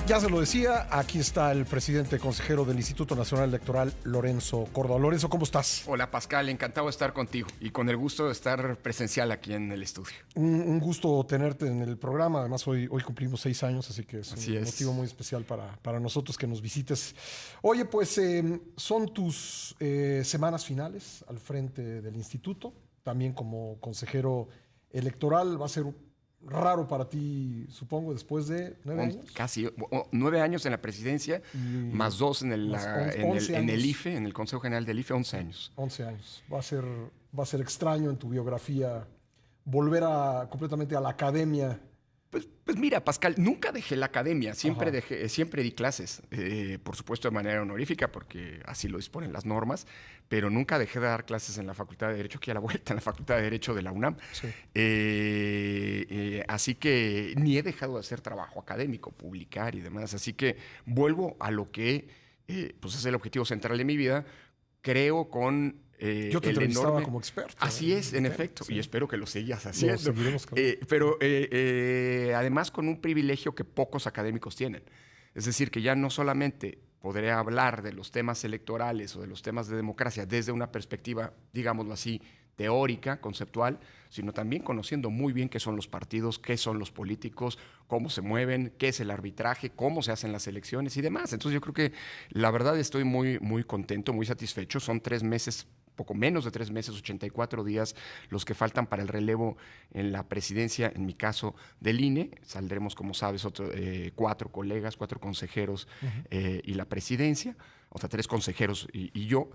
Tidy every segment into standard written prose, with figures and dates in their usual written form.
Ya se lo decía, aquí está el presidente consejero del Instituto Nacional Electoral, Lorenzo Córdoba. Lorenzo, ¿cómo estás? Hola Pascal, encantado de estar contigo y con el gusto de estar presencial aquí en el estudio. Un gusto tenerte en el programa. Además, hoy cumplimos 6 años, así que es Así un motivo es. muy especial para nosotros que nos visites. Oye, pues son tus semanas finales al frente del instituto, también como consejero electoral. Va a ser raro para ti, supongo, después de 9 años Casi 9 años en la presidencia, y más 2 en el, más la- en el, 11 en el años. IFE, en el Consejo General del IFE, 11 años. 11 años. Va a ser extraño en tu biografía volver completamente a la academia. Pues mira, Pascal, nunca dejé la academia, Ajá. siempre di clases, por supuesto de manera honorífica, porque así lo disponen las normas, pero nunca dejé de dar clases en la Facultad de Derecho, aquí a la vuelta, en la Facultad de Derecho de la UNAM. Sí. Así que ni he dejado de hacer trabajo académico, publicar y demás, así que vuelvo a lo que pues es el objetivo central de mi vida, creo con Yo te el entrevistaba enorme... como experto Así en es, el en tema. efecto, y Sí. espero que lo sigas Lo haciendo. seguiremos, claro. Además con un privilegio que pocos académicos tienen. Es decir, que ya no solamente podré hablar de los temas electorales o de los temas de democracia desde una perspectiva, digámoslo así, teórica, conceptual, sino también conociendo muy bien qué son los partidos, qué son los políticos, cómo se mueven, qué es el arbitraje, cómo se hacen las elecciones y demás. Entonces yo creo que la verdad estoy muy, muy contento, muy satisfecho. Son 3 meses, poco menos de 3 meses, 84 días los que faltan para el relevo en la presidencia, en mi caso, del INE. Saldremos, como sabes, 4 colegas, 4 consejeros Ujú. y la presidencia, o sea, 3 consejeros y yo.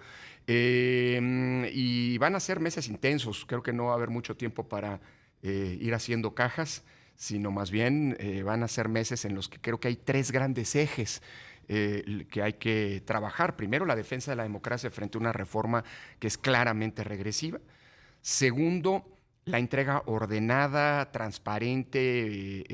Y van a ser meses intensos. Creo que no va a haber mucho tiempo para ir haciendo cajas, sino más bien van a ser meses en los que creo que hay 3 grandes ejes que hay que trabajar. Primero, la defensa de la democracia frente a una reforma que es claramente regresiva. Segundo, la entrega ordenada, transparente,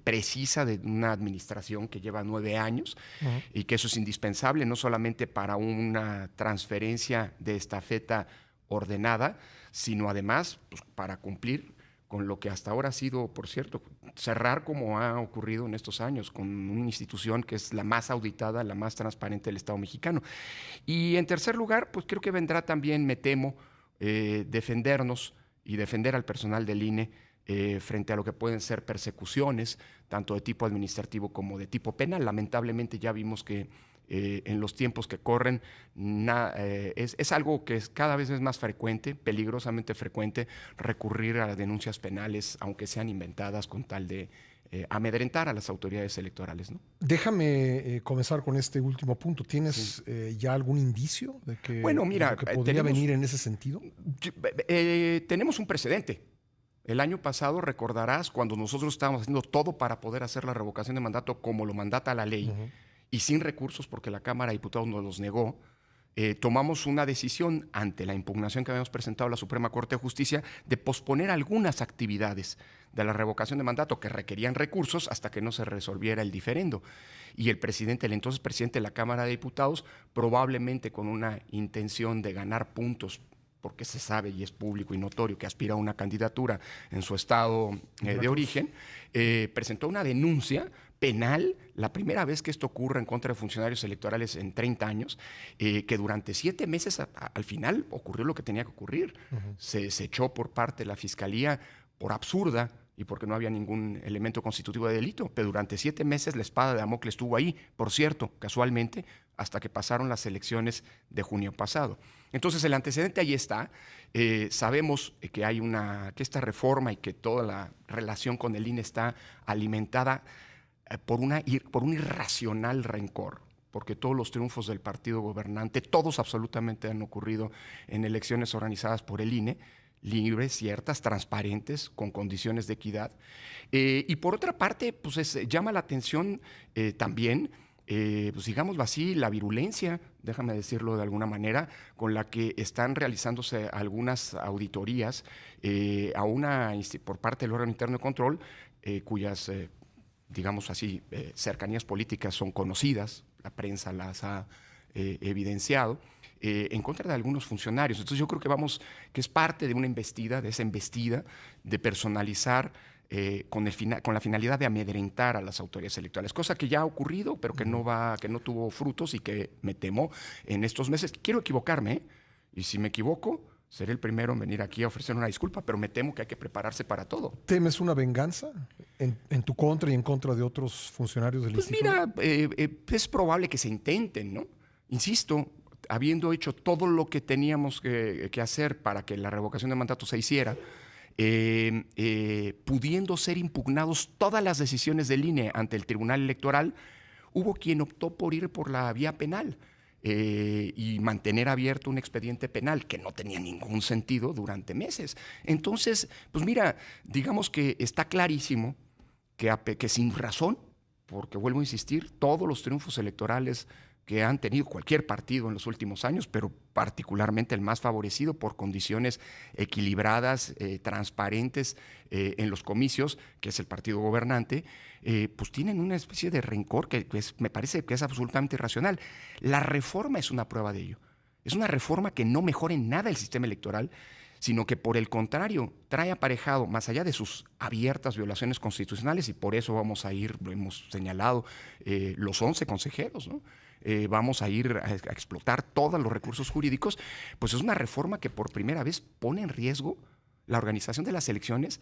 precisa de una administración que lleva 9 años Ujú. y que eso es indispensable no solamente para una transferencia de estafeta ordenada, sino además pues, para cumplir con lo que hasta ahora ha sido, por cierto, cerrar como ha ocurrido en estos años, con una institución que es la más auditada, la más transparente del Estado mexicano. Y en tercer lugar, pues creo que vendrá también, me temo, defendernos y defender al personal del INE frente a lo que pueden ser persecuciones, tanto de tipo administrativo como de tipo penal. Lamentablemente ya vimos que en los tiempos que corren es algo que cada vez es más frecuente, peligrosamente frecuente, recurrir a las denuncias penales, aunque sean inventadas con tal de amedrentar a las autoridades electorales, ¿no? Déjame comenzar con este último punto. Sí. ¿Tienes ya algún indicio Bueno, de lo mira, que podría venir en ese sentido? tenemos un precedente. El año pasado recordarás cuando nosotros estábamos haciendo todo para poder hacer la revocación de mandato como lo mandata la ley Ujú. y sin recursos porque la Cámara de Diputados nos los negó, tomamos una decisión ante la impugnación que habíamos presentado a la Suprema Corte de Justicia de posponer algunas actividades de la revocación de mandato que requerían recursos hasta que no se resolviera el diferendo. Y el entonces presidente de la Cámara de Diputados, probablemente con una intención de ganar puntos porque se sabe y es público y notorio que aspira a una candidatura en su estado de Veracruz. origen, presentó una denuncia penal, la primera vez que esto ocurre en contra de funcionarios electorales en 30 años, que durante 7 meses al final ocurrió lo que tenía que ocurrir. Ujú. Se echó por parte de la Fiscalía por absurda y porque no había ningún elemento constitutivo de delito, pero durante 7 meses la espada de Damocles estuvo ahí, por cierto, casualmente, hasta que pasaron las elecciones de junio pasado. Entonces el antecedente ahí está. Sabemos que esta reforma y que toda la relación con el INE está alimentada por un irracional rencor, porque todos los triunfos del partido gobernante, todos absolutamente han ocurrido en elecciones organizadas por el INE, libres, ciertas, transparentes, con condiciones de equidad. Y por otra parte, pues llama la atención también, pues digámoslo así, la virulencia, déjame decirlo de alguna manera, con la que están realizándose algunas auditorías por parte del órgano interno de control, cuyas digamos así, cercanías políticas son conocidas, la prensa las ha evidenciado, en contra de algunos funcionarios. Entonces yo creo que es parte de una embestida, de esa embestida, de personalizar con la finalidad de amedrentar a las autoridades electorales, cosa que ya ha ocurrido, pero que no tuvo frutos y que me temo en estos meses. Quiero equivocarme, ¿eh? Y si me equivoco, seré el primero en venir aquí a ofrecer una disculpa, pero me temo que hay que prepararse para todo. ¿Temes una venganza en tu contra y en contra de otros funcionarios del Pues instituto? mira, es probable que se intenten, ¿no? Insisto, habiendo hecho todo lo que teníamos que hacer para que la revocación de mandato se hiciera, pudiendo ser impugnados todas las decisiones del INE ante el Tribunal Electoral, hubo quien optó por ir por la vía penal y mantener abierto un expediente penal que no tenía ningún sentido durante meses. Entonces, pues mira, digamos que está clarísimo que sin razón, porque vuelvo a insistir, todos los triunfos electorales que han tenido cualquier partido en los últimos años, pero particularmente el más favorecido por condiciones equilibradas, transparentes en los comicios, que es el partido gobernante, pues tienen una especie de rencor que me parece que es absolutamente irracional. La reforma es una prueba de ello. Es una reforma que no mejora en nada el sistema electoral, sino que por el contrario trae aparejado, más allá de sus abiertas violaciones constitucionales, y por eso vamos a ir, lo hemos señalado, los 11 consejeros, ¿no? Vamos a ir a explotar todos los recursos jurídicos, pues es una reforma que por primera vez pone en riesgo la organización de las elecciones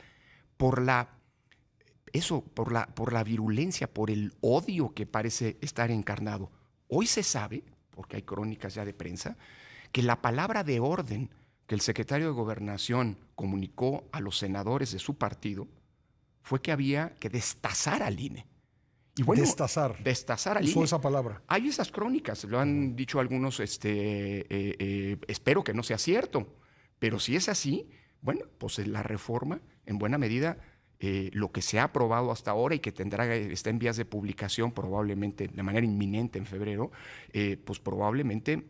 por por la virulencia, por el odio que parece estar encarnado. Hoy se sabe, porque hay crónicas ya de prensa, que la palabra de orden que el secretario de Gobernación comunicó a los senadores de su partido fue que había que destazar al INE. Y bueno, destazar al INE. Usó esa palabra. Hay esas crónicas, lo han dicho algunos, espero que no sea cierto, pero si es así, bueno, pues la reforma, en buena medida, lo que se ha aprobado hasta ahora y que está en vías de publicación probablemente de manera inminente en febrero, pues probablemente,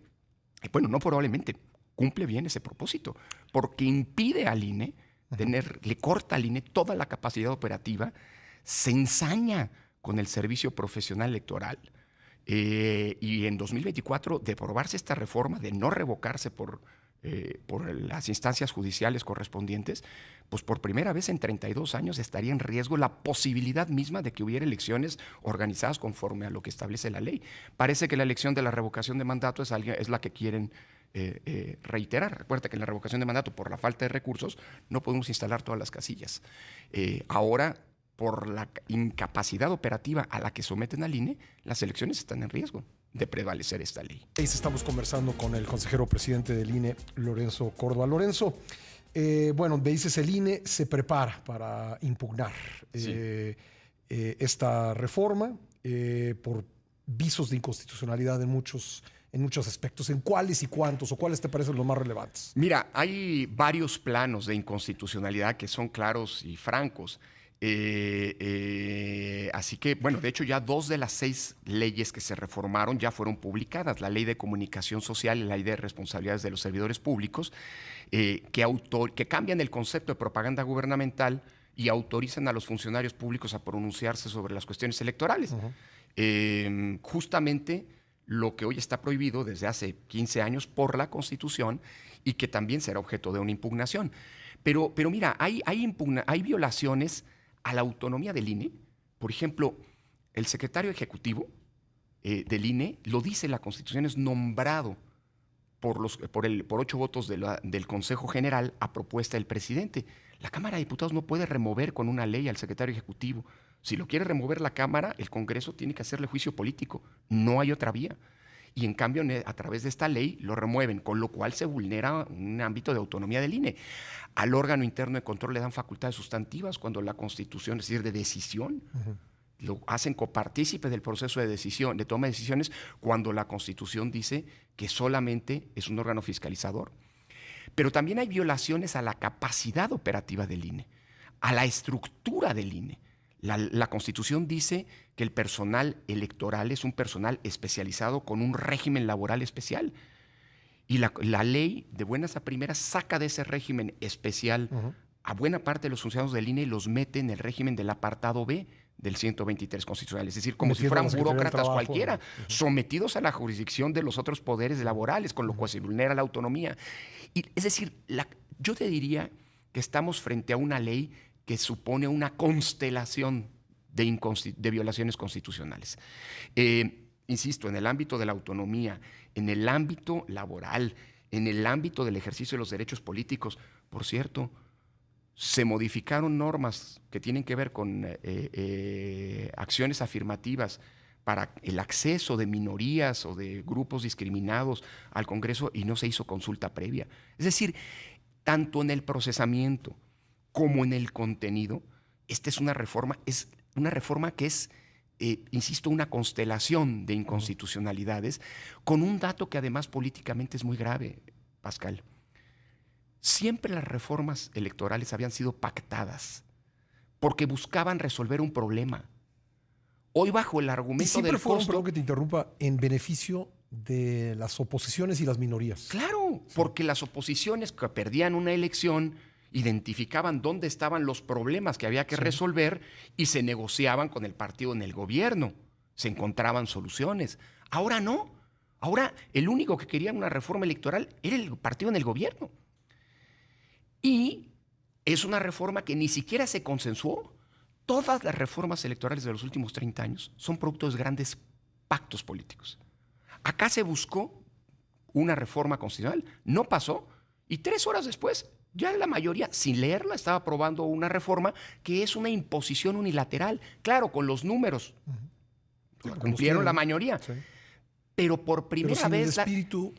bueno, no probablemente, cumple bien ese propósito, porque impide al INE le corta al INE toda la capacidad operativa, se ensaña con el servicio profesional electoral. Y en 2024, de aprobarse esta reforma, de no revocarse por las instancias judiciales correspondientes, pues por primera vez en 32 años estaría en riesgo la posibilidad misma de que hubiera elecciones organizadas conforme a lo que establece la ley. Parece que la elección de la revocación de mandato es la que quieren reiterar. Recuerda que en la revocación de mandato, por la falta de recursos, no podemos instalar todas las casillas. Ahora, por la incapacidad operativa a la que someten al INE, las elecciones están en riesgo de prevalecer esta ley. Estamos conversando con el consejero presidente del INE, Lorenzo Córdoba. Lorenzo, bueno, me dices, el INE se prepara para impugnar esta reforma por visos de inconstitucionalidad en muchos aspectos. ¿En cuáles y cuántos o cuáles te parecen los más relevantes? Mira, hay varios planos de inconstitucionalidad que son claros y francos. Así que, bueno, de hecho ya 2 de las 6 leyes que se reformaron ya fueron publicadas. La Ley de Comunicación Social y la Ley de Responsabilidades de los Servidores Públicos, que cambian el concepto de propaganda gubernamental y autorizan a los funcionarios públicos a pronunciarse sobre las cuestiones electorales. Justamente lo que hoy está prohibido desde hace 15 años por la Constitución y que también será objeto de una impugnación. Pero mira, hay violaciones a la autonomía del INE. Por ejemplo, el secretario ejecutivo del INE, lo dice la Constitución, es nombrado por 8 votos del Consejo General a propuesta del presidente. La Cámara de Diputados no puede remover con una ley al secretario ejecutivo. Si lo quiere remover la Cámara, el Congreso tiene que hacerle juicio político. No hay otra vía. Y en cambio, a través de esta ley lo remueven, con lo cual se vulnera un ámbito de autonomía del INE. Al órgano interno de control le dan facultades sustantivas cuando la Constitución, es decir, de decisión, lo hacen copartícipe del proceso de decisión, de toma de decisiones, cuando la Constitución dice que solamente es un órgano fiscalizador. Pero también hay violaciones a la capacidad operativa del INE, a la estructura del INE. La Constitución dice que el personal electoral es un personal especializado con un régimen laboral especial. Y la ley, de buenas a primeras, saca de ese régimen especial a buena parte de los funcionarios del INE y los mete en el régimen del apartado B del 123 constitucional. Es decir, como si fueran burócratas cualquiera, sometidos a la jurisdicción de los otros poderes laborales, con lo cual se vulnera la autonomía. Y, es decir, yo te diría que estamos frente a una ley que supone una constelación de violaciones constitucionales. Insisto, en el ámbito de la autonomía, en el ámbito laboral, en el ámbito del ejercicio de los derechos políticos. Por cierto, se modificaron normas que tienen que ver con acciones afirmativas para el acceso de minorías o de grupos discriminados al Congreso y no se hizo consulta previa. Es decir, tanto en el procesamiento como en el contenido, esta es una reforma que es, insisto, una constelación de inconstitucionalidades, con un dato que además políticamente es muy grave, Pascal. Siempre las reformas electorales habían sido pactadas porque buscaban resolver un problema. Hoy, bajo el argumento y siempre del fueron, costo, perdón que te interrumpa, en beneficio de las oposiciones y las minorías. claro, porque las oposiciones que perdían una elección identificaban dónde estaban los problemas que había que resolver y se negociaban con el partido en el gobierno. Se encontraban soluciones. Ahora no. Ahora el único que quería una reforma electoral era el partido en el gobierno. Y es una reforma que ni siquiera se consensuó. Todas las reformas electorales de los últimos 30 años son producto de grandes pactos políticos. Acá se buscó una reforma constitucional, no pasó, y 3 horas después ya la mayoría, sin leerla, estaba aprobando una reforma que es una imposición unilateral. Claro, con los números. Cumplieron la mayoría. Sí. Pero por primera sin vez... el espíritu,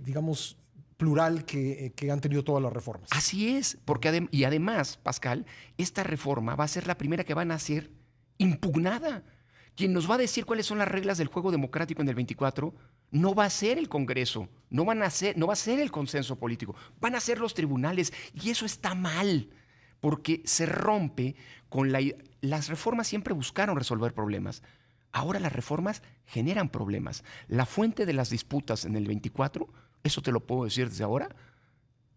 digamos, plural que han tenido todas las reformas. Así es, porque y además, Pascal, esta reforma va a ser la primera que van a ser impugnada. Quien nos va a decir cuáles son las reglas del juego democrático en el 24 no va a ser el Congreso, no va a ser el consenso político, van a ser los tribunales. Y eso está mal, porque se rompe con las reformas siempre buscaron resolver problemas. Ahora las reformas generan problemas. La fuente de las disputas en el 24, eso te lo puedo decir desde ahora,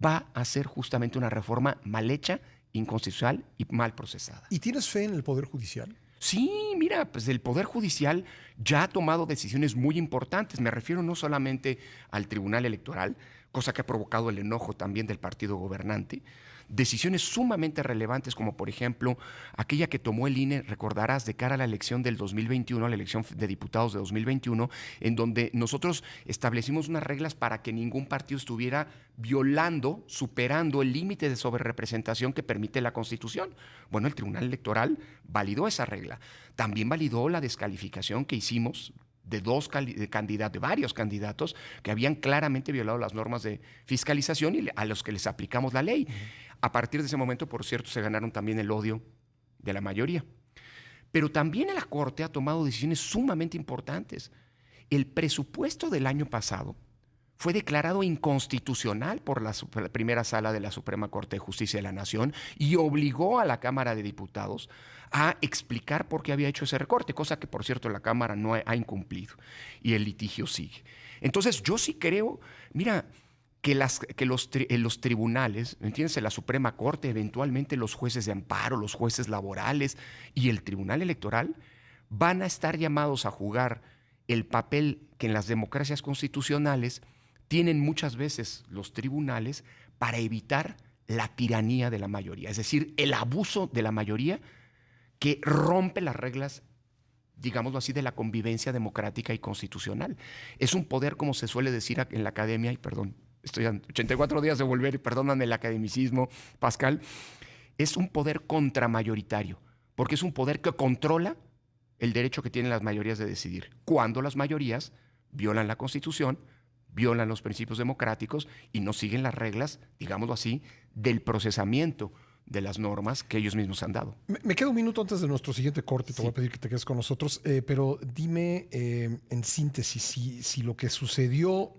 va a ser justamente una reforma mal hecha, inconstitucional y mal procesada. ¿Y tienes fe en el Poder Judicial? Sí, mira, pues el Poder Judicial ya ha tomado decisiones muy importantes. Me refiero no solamente al Tribunal Electoral, cosa que ha provocado el enojo también del partido gobernante. Decisiones sumamente relevantes, como por ejemplo aquella que tomó el INE, recordarás, de cara a la elección del 2021, a la elección de diputados de 2021, en donde nosotros establecimos unas reglas para que ningún partido estuviera violando, superando el límite de sobrerepresentación que permite la Constitución. Bueno, el Tribunal Electoral validó esa regla. También validó la descalificación que hicimos de varios candidatos que habían claramente violado las normas de fiscalización y a los que les aplicamos la ley. A partir de ese momento, por cierto, se ganaron también el odio de la mayoría. Pero también la Corte ha tomado decisiones sumamente importantes. El presupuesto del año pasado fue declarado inconstitucional por la primera sala de la Suprema Corte de Justicia de la Nación y obligó a la Cámara de Diputados a explicar por qué había hecho ese recorte, cosa que, por cierto, la Cámara no ha incumplido y el litigio sigue. Entonces, yo sí creo, mira, que los tribunales, ¿entiendes? La Suprema Corte, eventualmente los jueces de amparo, los jueces laborales y el Tribunal Electoral van a estar llamados a jugar el papel que en las democracias constitucionales tienen muchas veces los tribunales para evitar la tiranía de la mayoría, es decir, el abuso de la mayoría que rompe las reglas, digámoslo así, de la convivencia democrática y constitucional. Es un poder, como se suele decir en la academia, y perdón, estoy a 84 días de volver, y perdóname el academicismo, Pascal, es un poder contramayoritario, porque es un poder que controla el derecho que tienen las mayorías de decidir, cuando las mayorías violan la Constitución, violan los principios democráticos y no siguen las reglas, digámoslo así, del procesamiento de las normas que ellos mismos han dado. Me queda un minuto antes de nuestro siguiente corte, te Sí. voy a pedir que te quedes con nosotros, pero dime en síntesis si lo que sucedió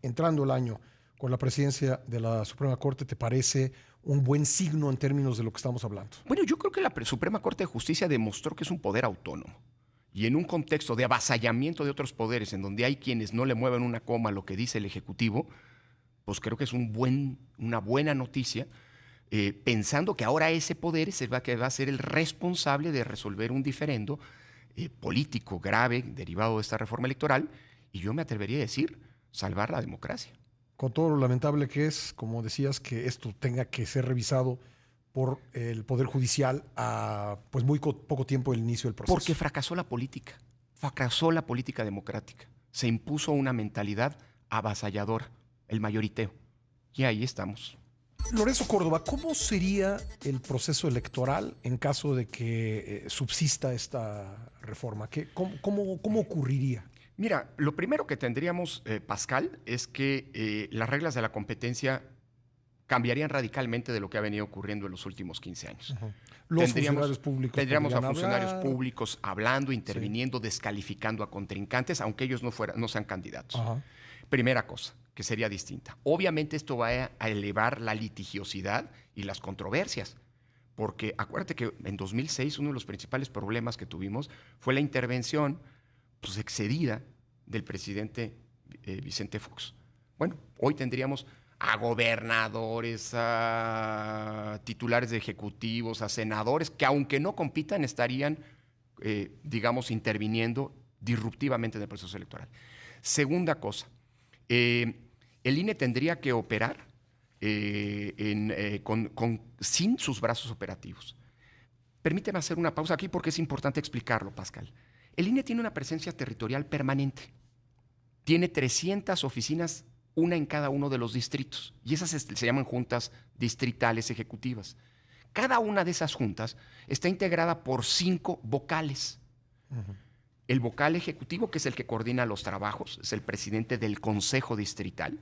entrando el año con la presidencia de la Suprema Corte te parece un buen signo en términos de lo que estamos hablando. Bueno, yo creo que la Suprema Corte de Justicia demostró que es un poder autónomo. Y en un contexto de avasallamiento de otros poderes, en donde hay quienes no le mueven una coma a lo que dice el Ejecutivo, pues creo que es una buena noticia, pensando que ahora ese poder que va a ser el responsable de resolver un diferendo político grave derivado de esta reforma electoral, y yo me atrevería a decir, salvar la democracia. Con todo lo lamentable que es, como decías, que esto tenga que ser revisado por el Poder Judicial a pues muy poco tiempo del inicio del proceso. Porque fracasó la política democrática. Se impuso una mentalidad avasalladora, el mayoriteo. Y ahí estamos. Lorenzo Córdoba, ¿cómo sería el proceso electoral en caso de que subsista esta reforma? ¿Cómo ocurriría? Mira, lo primero que tendríamos, Pascal, es que las reglas de la competencia cambiarían radicalmente de lo que ha venido ocurriendo en los últimos 15 años. Los funcionarios públicos tendríamos a funcionarios hablar. públicos hablando, interviniendo, descalificando a contrincantes, aunque ellos no sean candidatos. Ajá. Primera cosa, que sería distinta. Obviamente esto va a elevar la litigiosidad y las controversias, porque acuérdate que en 2006 uno de los principales problemas que tuvimos fue la intervención pues, excedida del presidente Vicente Fox. Bueno, hoy tendríamos a gobernadores, a titulares de ejecutivos, a senadores, que aunque no compitan estarían, digamos, interviniendo disruptivamente en el proceso electoral. Segunda cosa, el INE tendría que operar sin sus brazos operativos. Permíteme hacer una pausa aquí porque es importante explicarlo, Pascal. El INE tiene una presencia territorial permanente. Tiene 300 oficinas, una en cada uno de los distritos. Y esas se llaman juntas distritales ejecutivas. Cada una de esas juntas está integrada por 5 vocales. Uh-huh. El vocal ejecutivo, que es el que coordina los trabajos, es el presidente del consejo distrital.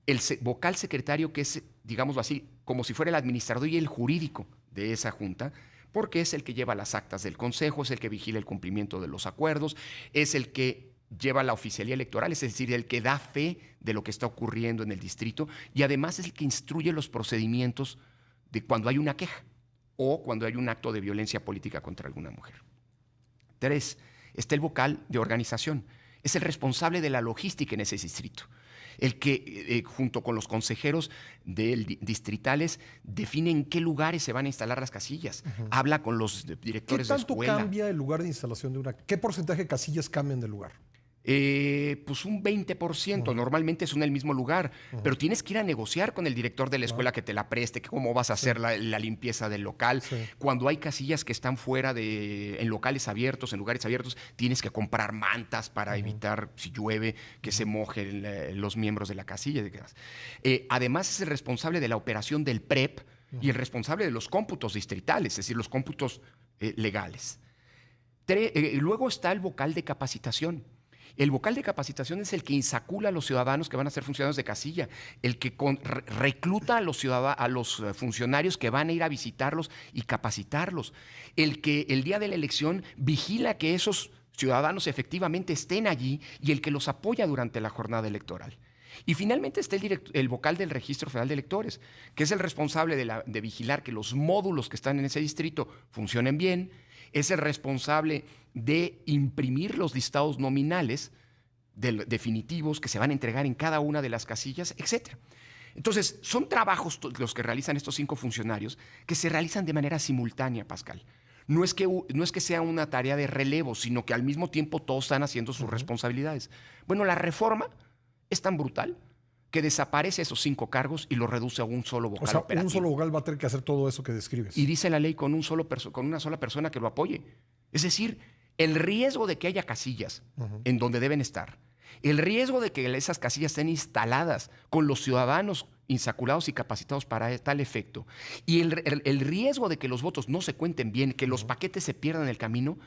El vocal secretario, que es, digámoslo así, como si fuera el administrador y el jurídico de esa junta, porque es el que lleva las actas del consejo, es el que vigila el cumplimiento de los acuerdos, es el que lleva la oficialía electoral, es decir, el que da fe de lo que está ocurriendo en el distrito, y además es el que instruye los procedimientos de cuando hay una queja o cuando hay un acto de violencia política contra alguna mujer. 3, está el vocal de organización, es el responsable de la logística en ese distrito, el que junto con los consejeros distritales define en qué lugares se van a instalar las casillas, habla con los directores de escuela. ¿Qué tanto cambia el lugar de instalación de una? ¿Qué porcentaje de casillas cambian de lugar? Pues un 20%, normalmente son en el mismo lugar, pero tienes que ir a negociar con el director de la escuela que te la preste, que cómo vas a hacer la limpieza del local. Cuando hay casillas que están fuera en locales abiertos, en lugares abiertos, tienes que comprar mantas para evitar, si llueve, que se mojen los miembros de la casilla. Además es el responsable de la operación del PREP y el responsable de los cómputos distritales, es decir, los cómputos legales. Luego está el vocal de capacitación. El vocal de capacitación es el que insacula a los ciudadanos que van a ser funcionarios de casilla, el que recluta a los funcionarios que van a ir a visitarlos y capacitarlos, el que el día de la elección vigila que esos ciudadanos efectivamente estén allí y el que los apoya durante la jornada electoral. Y finalmente está el vocal del Registro Federal de Electores, que es el responsable de vigilar que los módulos que están en ese distrito funcionen bien, es el responsable de imprimir los listados nominales definitivos que se van a entregar en cada una de las casillas, etc. Entonces, son trabajos los que realizan estos 5 funcionarios que se realizan de manera simultánea, Pascal. No es que sea una tarea de relevo, sino que al mismo tiempo todos están haciendo sus responsabilidades. Bueno, la reforma es tan brutal que desaparece esos 5 cargos y los reduce a un solo vocal operativo. Un solo vocal va a tener que hacer todo eso que describes. Y dice la ley con una sola persona que lo apoye. Es decir, el riesgo de que haya casillas en donde deben estar, el riesgo de que esas casillas estén instaladas con los ciudadanos insaculados y capacitados para tal efecto, y el riesgo de que los votos no se cuenten bien, que los paquetes se pierdan en el camino,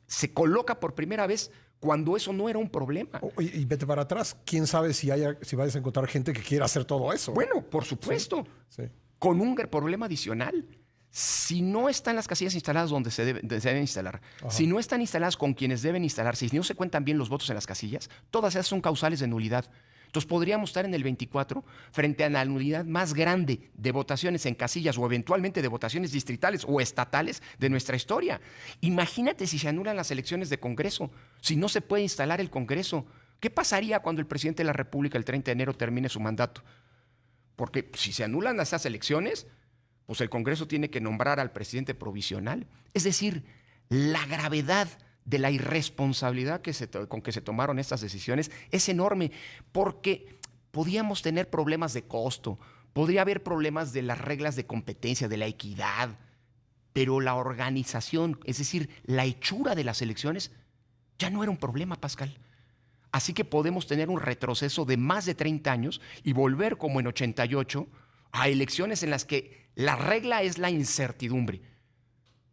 se coloca por primera vez cuando eso no era un problema. Y vete para atrás, quién sabe si vayas a encontrar gente que quiera hacer todo eso. Bueno, por supuesto, sí. Con un problema adicional. Si no están las casillas instaladas donde se deben instalar, si no están instaladas con quienes deben instalarse, si no se cuentan bien los votos en las casillas, todas esas son causales de nulidad. Entonces podríamos estar en el 24 frente a la nulidad más grande de votaciones en casillas o eventualmente de votaciones distritales o estatales de nuestra historia. Imagínate si se anulan las elecciones de Congreso, si no se puede instalar el Congreso. ¿Qué pasaría cuando el presidente de la República el 30 de enero termine su mandato? Porque si se anulan esas elecciones, pues el Congreso tiene que nombrar al presidente provisional. Es decir, la gravedad de la irresponsabilidad con que se tomaron estas decisiones es enorme, porque podíamos tener problemas de costo, Podría haber problemas de las reglas de competencia, de la equidad, pero la organización, es decir, la hechura de las elecciones, ya no era un problema, Pascal. Así que podemos tener un retroceso de más de 30 años y volver como en 88 a elecciones en las que la regla es la incertidumbre,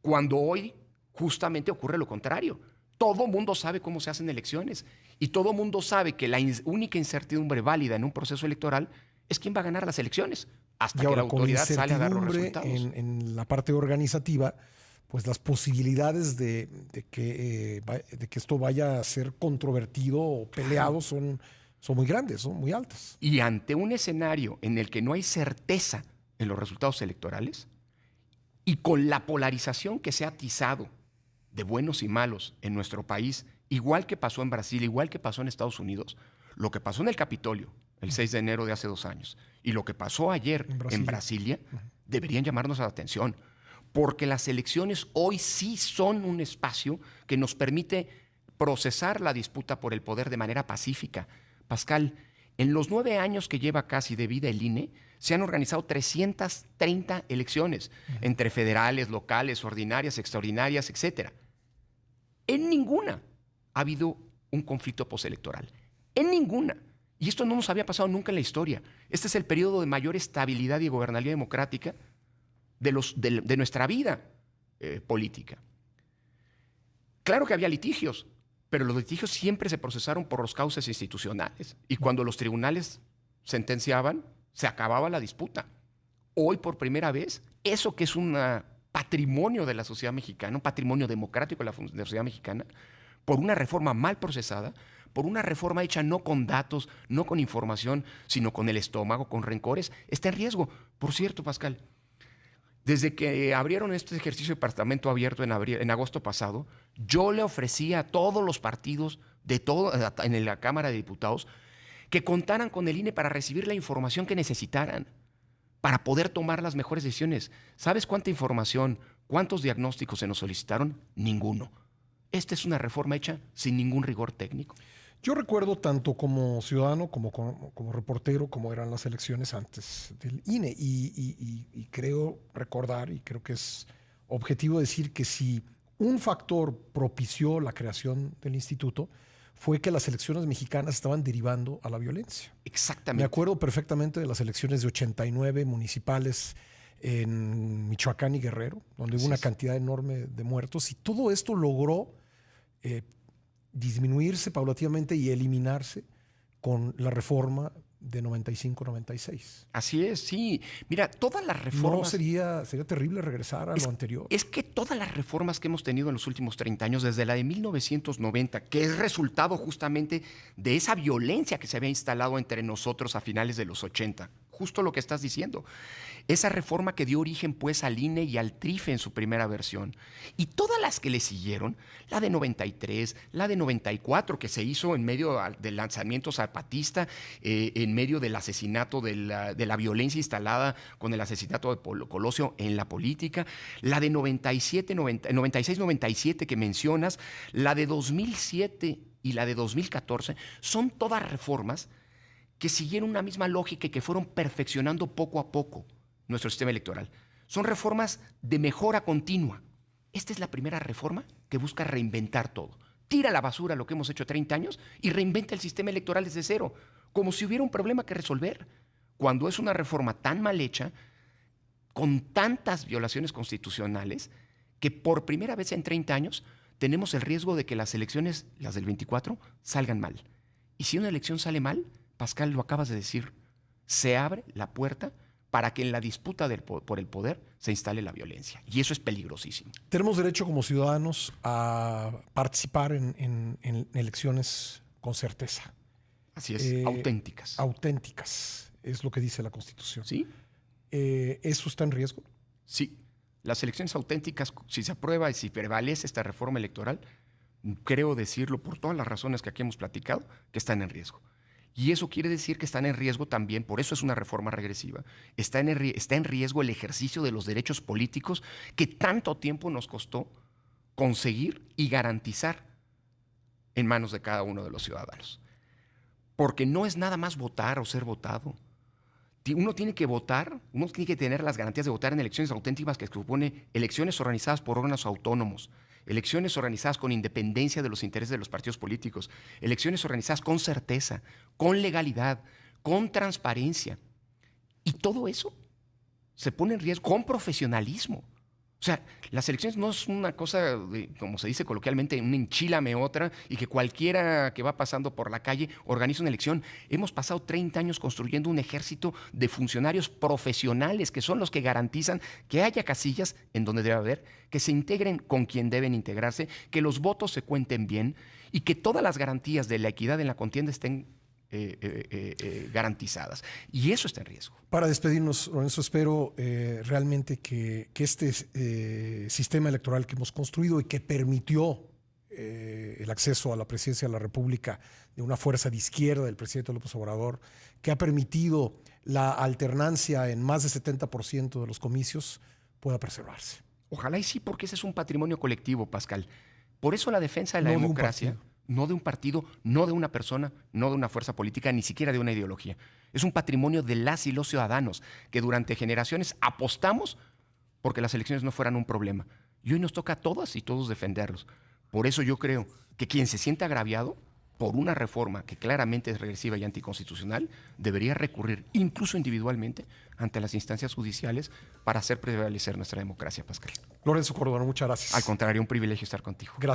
cuando hoy justamente ocurre lo contrario. Todo mundo sabe cómo se hacen elecciones y todo mundo sabe que la única incertidumbre válida en un proceso electoral es quién va a ganar las elecciones, hasta Y que la ahora con autoridad sale a dar los incertidumbre resultados. en la parte organizativa, pues las posibilidades de que esto vaya a ser controvertido o peleado son muy grandes, son muy altas. Y ante un escenario en el que no hay certeza en los resultados electorales y con la polarización que se ha atizado de buenos y malos en nuestro país, igual que pasó en Brasil, igual que pasó en Estados Unidos, lo que pasó en el Capitolio el 6 de enero de hace 2 años y lo que pasó ayer en Brasilia, deberían llamarnos la atención, porque las elecciones hoy sí son un espacio que nos permite procesar la disputa por el poder de manera pacífica. Pascal, en los 9 años que lleva casi de vida el INE, se han organizado 330 elecciones, entre federales, locales, ordinarias, extraordinarias, etc. En ninguna ha habido un conflicto postelectoral. En ninguna. Y esto no nos había pasado nunca en la historia. Este es el periodo de mayor estabilidad y gobernabilidad democrática de nuestra vida política. Claro que había litigios, pero los litigios siempre se procesaron por los cauces institucionales. Y cuando los tribunales sentenciaban, se acababa la disputa. Hoy, por primera vez, eso que es un patrimonio de la sociedad mexicana, un patrimonio democrático de la sociedad mexicana, por una reforma mal procesada, por una reforma hecha no con datos, no con información, sino con el estómago, con rencores, está en riesgo. Por cierto, Pascal, desde que abrieron este ejercicio de parlamento abierto en agosto pasado, yo le ofrecía a todos los partidos en la Cámara de Diputados que contaran con el INE para recibir la información que necesitaran, para poder tomar las mejores decisiones. ¿Sabes cuánta información, cuántos diagnósticos se nos solicitaron? Ninguno. Esta es una reforma hecha sin ningún rigor técnico. Yo recuerdo tanto como ciudadano como reportero cómo eran las elecciones antes del INE y creo recordar y creo que es objetivo decir que si un factor propició la creación del instituto fue que las elecciones mexicanas estaban derivando a la violencia. Exactamente. Me acuerdo perfectamente de las elecciones de 89 municipales en Michoacán y Guerrero, donde hubo una cantidad enorme de muertos y todo esto logró disminuirse paulatinamente y eliminarse con la reforma de 95-96. Así es, sí. Mira, todas las reformas... No sería terrible regresar a lo anterior. Es que todas las reformas que hemos tenido en los últimos 30 años, desde la de 1990, que es resultado justamente de esa violencia que se había instalado entre nosotros a finales de los 80, justo lo que estás diciendo. Esa reforma que dio origen pues al INE y al TRIFE en su primera versión. Y todas las que le siguieron, la de 93, la de 94, que se hizo en medio del lanzamiento zapatista, en medio del asesinato de la violencia instalada con el asesinato de Colosio en la política, la de 96-97 que mencionas, la de 2007 y la de 2014, son todas reformas que siguieron una misma lógica y que fueron perfeccionando poco a poco nuestro sistema electoral. Son reformas de mejora continua. Esta es la primera reforma que busca reinventar todo. Tira a la basura lo que hemos hecho 30 años y reinventa el sistema electoral desde cero, como si hubiera un problema que resolver. Cuando es una reforma tan mal hecha, con tantas violaciones constitucionales, que por primera vez en 30 años tenemos el riesgo de que las elecciones, las del 24, salgan mal. Y si una elección sale mal, Pascal, lo acabas de decir, se abre la puerta para que en la disputa por el poder se instale la violencia. Y eso es peligrosísimo. Tenemos derecho como ciudadanos a participar en elecciones con certeza. Así es, auténticas. Auténticas, es lo que dice la Constitución. ¿Sí? ¿Eso está en riesgo? Sí. Las elecciones auténticas, si se aprueba y si prevalece esta reforma electoral, creo decirlo por todas las razones que aquí hemos platicado, que están en riesgo. Y eso quiere decir que están en riesgo también, por eso es una reforma regresiva, está en riesgo el ejercicio de los derechos políticos que tanto tiempo nos costó conseguir y garantizar en manos de cada uno de los ciudadanos. Porque no es nada más votar o ser votado. Uno tiene que votar, uno tiene que tener las garantías de votar en elecciones auténticas, que supone elecciones organizadas por órganos autónomos, elecciones organizadas con independencia de los intereses de los partidos políticos, elecciones organizadas con certeza, con legalidad, con transparencia. Y todo eso se pone en riesgo con profesionalismo. O sea, las elecciones no es una cosa, como se dice coloquialmente, una enchilame otra y que cualquiera que va pasando por la calle organiza una elección. Hemos pasado 30 años construyendo un ejército de funcionarios profesionales que son los que garantizan que haya casillas en donde debe haber, que se integren con quien deben integrarse, que los votos se cuenten bien y que todas las garantías de la equidad en la contienda estén garantizadas. Y eso está en riesgo. Para despedirnos, Lorenzo, espero realmente que este sistema electoral que hemos construido y que permitió el acceso a la presidencia de la República de una fuerza de izquierda del presidente López Obrador, que ha permitido la alternancia en más del 70% de los comicios, pueda preservarse. Ojalá y sí, porque ese es un patrimonio colectivo, Pascal. Por eso la defensa de la democracia, no de un partido, no de una persona, no de una fuerza política, ni siquiera de una ideología. Es un patrimonio de las y los ciudadanos que durante generaciones apostamos porque las elecciones no fueran un problema. Y hoy nos toca a todas y todos defenderlos. Por eso yo creo que quien se siente agraviado por una reforma que claramente es regresiva y anticonstitucional debería recurrir, incluso individualmente, ante las instancias judiciales para hacer prevalecer nuestra democracia, Pascal. Lorenzo Córdoba, muchas gracias. Al contrario, un privilegio estar contigo. Gracias.